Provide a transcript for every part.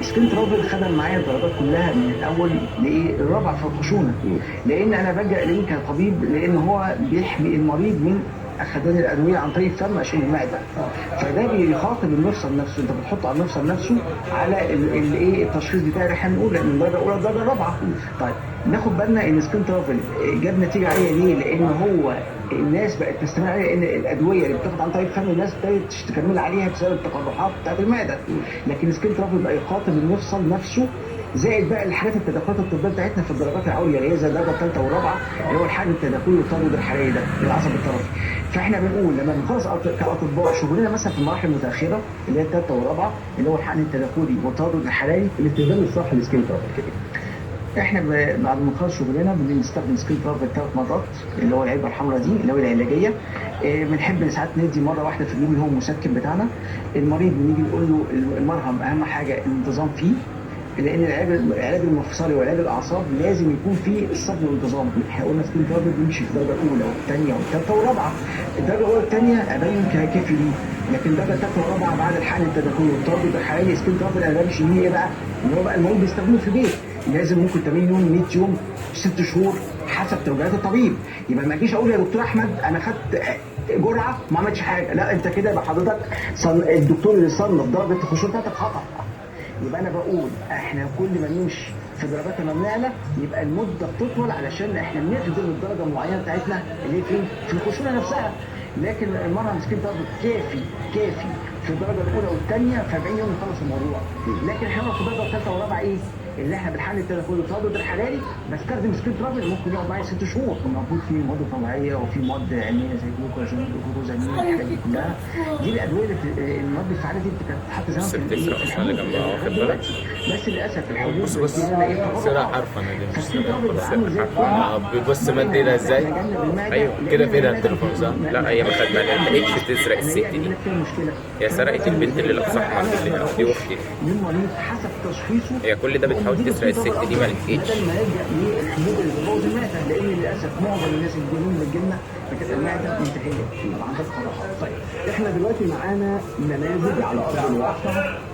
سكين ترافل خدم معايا الدرجات كلها من الاول للرابعه في الخشونه، لان انا بلجأ اليه كطبيب، لان هو بيحمي المريض من اخذان الادويه عن طريق الفم عشان المعده. فده بيخاطب المفصل نفسه، انت بتحط على المفصل نفسه على التشخيص بتاعي اللي احنا بنقول من الدرجه الاولى للدرجه الرابعه. طيب ناخد بالنا ان سكين ترافل جاب نتيجه عاليه ليه؟ لان هو الناس بقت تستمر عليه، ان الادويه اللي بتاخد عن طريق الفم الناس ابتدت تكمل عليها بسبب التقرحات بتاعت المعده، لكن سكين ترافل بقى يخاطب المفصل نفسه، زائد بقى الحاجات التدخلات الطبيه بتاعتنا في الدرجات العليا اللي هي زي الدرجه الثالثه والرابعه، اللي هو الحقن التداخلي والتردد الحراري ده للعصب الطرفي. فاحنا بنقول لما بنخلص كاطباء شغلنا مثلا في المراحل المتاخره اللي هي الثالثه والرابعه، اللي هو الحقن التداخلي والتردد الحراري، الاستخدام الصح للسكين ترافل كده. احنا بعد ما نخلص شغلنا بنستخدم سكين ترافل 3 مرات، اللي هو العلبه الحمراء دي اللي هو العلاجيه. بنحب ساعات ندي مره واحده في اليوم اللي هو المسكن بتاعنا. المريض بنيجي نقول له المرهم اهم حاجه الانتظام فيه، لان العلاج المفصلي وعلاج الاعصاب لازم يكون فيه الصبر والانتظام. احنا قلنا سكين ترافل بيمشي في الدرجه الاولى والثانيه والثالثه والرابعه. الدرجه الاولى والثانيه ابين كافي ليه، لكن الدرجه الثالثه والرابعه بعد الحقن التداخلي والتردد الحراري سكين ترافل انا بمشي بيه ايه بقى؟ اللي هو بقى المريض بيستخدمه في البيت، لازم ممكن 80 يوم 100 يوم 6 شهور حسب توجيهات الطبيب. يبقى ما اجيش اقول يا دكتور احمد انا خدت جرعه ما عملتش حاجه، لا انت كده يبقى حضرتك الدكتور اللي صنف درجه الخشونه بتاعتك خطا. يبقى انا بقول احنا كل ما نمشي في درجات ما بنعلى يبقى المده بتطول، علشان احنا بنخدم الدرجه المعينه بتاعتنا اللي هي فين؟ في الخشونه نفسها. لكن المرهم سكين ترافل كافي في الدرجه الاولى والثانيه في 40 يوم نخلص الموضوع. لكن احنا في الدرجه الثالثه والرابعه ايه؟ اللي احنا بالحل التداخلي والتردد الحراري بستخدم سكين ترافل ممكن يقعد معايا 6 شهور، موجود فيه مواد طبيعيه وفي مواد علميه زي جلوكوجين والجلوكوزامين والحاجات دي كلها. دي الادويه اللي المواد الفعاله دي بتتحط زمان بس بتسرق مش اللي جنبها واخد بالك. بس للاسف الحبوب بص سرقة عارفة انا دي مش سرقة. بص مد ايدها ازاي؟ ايوه كده في ايدها التليفون صح؟ لا هي ما خدت بالها، ما لقيتش تسرق الست دي. هي سرقت البنت اللي لابسه احمر دي اختي. للمريض حسب تشخيصه. هي كل ده بتحاول تسرق الست دي ما لقيتش. بدل ما يلجأ للحبوب اللي بتبوظ المعده، لان للاسف معظم الناس اللي بيجيلهم الجنه بتبقى المعده منتهيه يبقى عندك قرحات. طيب احنا دلوقتي معانا نماذج على ارض الواقع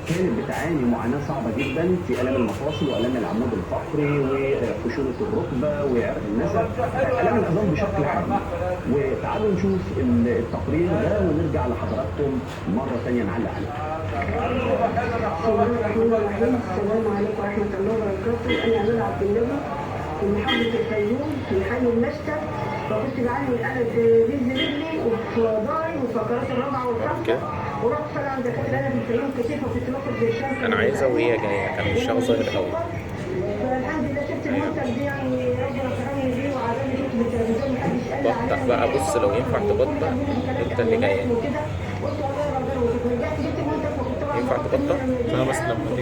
كانت بتعاني معاناه صعبه جدا في الام المفاصل والام العمود الفقري وخشونه الركبه وعرق النسب، الام العظام بشكل عام. وتعالوا نشوف التقرير ده ونرجع لحضراتكم مره ثانيه نعلق عليه. بسم الله الرحمن الرحيم، السلام عليكم ورحمه الله وبركاته. انا امير عبد النبي من محافظه الفيوم في حي المشتى، وكنت بعاني من قلب جلد رجلي وفي ظهري وفقرات الرابعه والخامسه، ورحت طالعه عند دكاتره انا في الفيوم كتير، وكنت باخد بالشمس. انا عايزة وهي جاية كان وشها ظاهر قوي. فالحمد لله شفت المنتج دي، يعني ربنا كرمني بيه وعجبني، شفت بالتلفزيون محدش قال لي بطأ عليه. بقى بص لو ينفع تبطأ انت اللي جاية. قلت والله ربنا ورجعت جبت المنتج وكنت ينفع تبطأ؟ انا بس لما